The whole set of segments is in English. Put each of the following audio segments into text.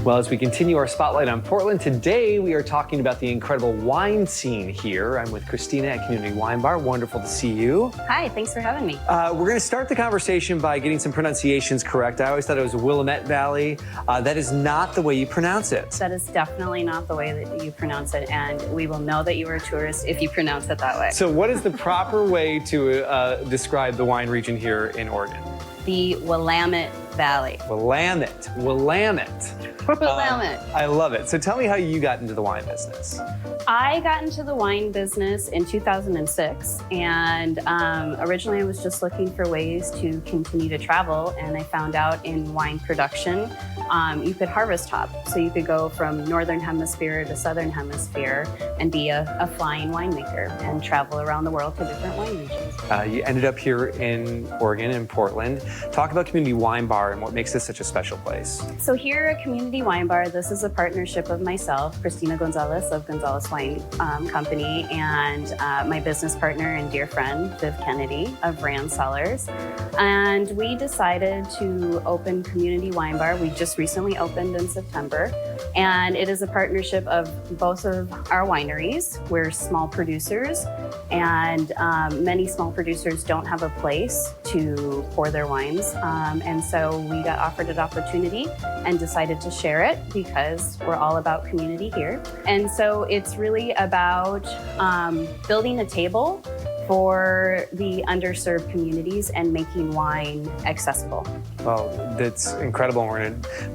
Well, as we continue our spotlight on Portland, today we are talking about the incredible wine scene here. I'm with Christina at Community Wine Bar. Wonderful to see you. Hi, thanks for having me. We're going to start the conversation by getting some pronunciations correct. I always thought it was Willamette Valley. That is not the way you pronounce it. That is definitely not the way that you pronounce it, and we will know that you are a tourist if you pronounce it that way. So what is the proper way to describe the wine region here in Oregon? The Willamette Valley. Willamette. Willamette. Willamette. I love it. So tell me how you got into the wine business. I got into the wine business in 2006, and originally I was just looking for ways to continue to travel, and I found out in wine production you could harvest hop. So you could go from northern hemisphere to southern hemisphere and be a flying winemaker and travel around the world to different wine regions. You ended up here in Oregon, in Portland. Talk about Community Wine Bar and what makes this such a special place. So here at Community Wine Bar, this is a partnership of myself, Christina Gonzalez of Gonzalez Wine Company, and my business partner and dear friend, Viv Kennedy of Rand Cellars. And we decided to open Community Wine Bar. We just recently opened in September. And it is a partnership of both of our wineries. We're small producers, and many small producers don't have a place to pour their wines. And so we got offered an opportunity and decided to share it because we're all about community here. And so it's really about building a table for the underserved communities and making wine accessible. Well, that's incredible.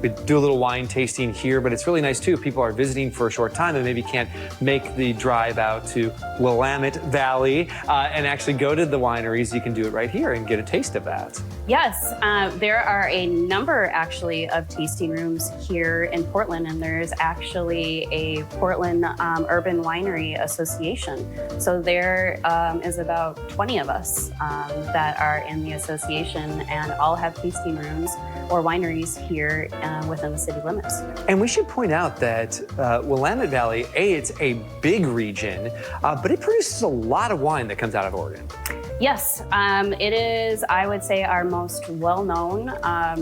We do a little wine tasting here, but it's really nice too. People are visiting for a short time and maybe can't make the drive out to Willamette Valley and actually go to the wineries. You can do it right here and get a taste of that. Yes, there are a number actually of tasting rooms here in Portland, and there's actually a Portland Urban Winery Association. So there is about 20 of us that are in the association and all have tasting rooms or wineries here within the city limits. And we should point out that Willamette Valley, it's a big region, but it produces a lot of wine that comes out of Oregon. Yes, it is, I would say, our most well-known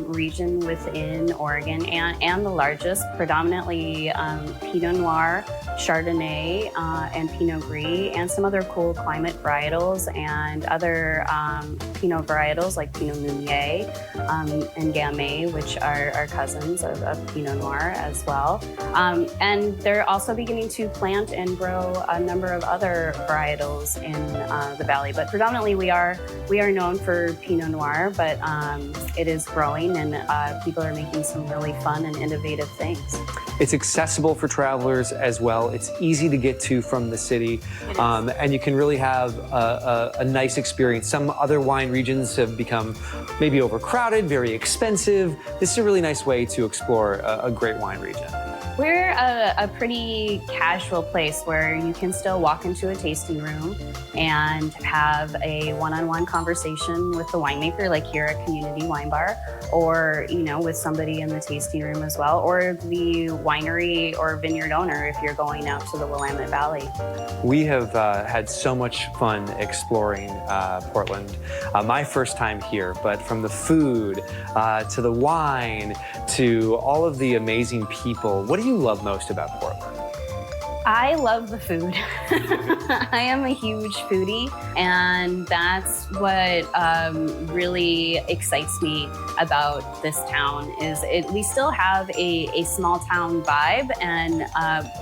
region within Oregon and the largest, predominantly Pinot Noir, Chardonnay, and Pinot Gris, and some other cool climate varietals and other Pinot varietals like Pinot Meunier and Gamay, which are cousins of Pinot Noir as well. And they're also beginning to plant and grow a number of other varietals in the valley, but predominantly we are known for Pinot Noir, but it is growing, and people are making some really fun and innovative things. It's accessible for travelers as well. It's easy to get to from the city, and you can really have a nice experience. Some other wine regions have become maybe overcrowded, very expensive. This is a really nice way to explore a great wine region. We're a pretty casual place where you can still walk into a tasting room and have a one-on-one conversation with the winemaker, like here at Community Wine Bar, or with somebody in the tasting room as well, or the winery or vineyard owner if you're going out to the Willamette Valley. We have had so much fun exploring Portland. My first time here, but from the food to the wine to all of the amazing people, what do you love most about Portland? I love the food. I am a huge foodie, and that's what really excites me about this town. We still have a small town vibe, and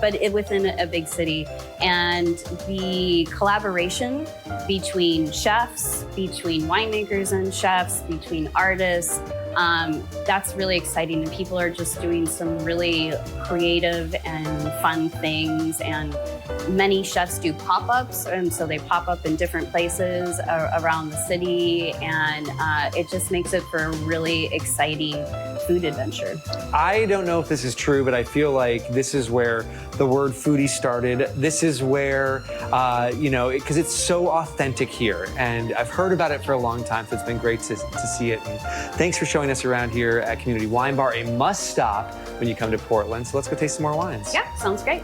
but within a big city, and the collaboration between chefs, between winemakers and chefs, between artists. That's really exciting, and people are just doing some really creative and fun things, and many chefs do pop-ups, and so they pop up in different places around the city, and it just makes it for a really exciting food adventure. I don't know if this is true, but I feel like this is where the word foodie started. This is where, because it's so authentic here, and I've heard about it for a long time, so it's been great to see it. And thanks for showing us around here at Community Wine Bar, a must-stop when you come to Portland. So let's go taste some more wines. Yeah, sounds great.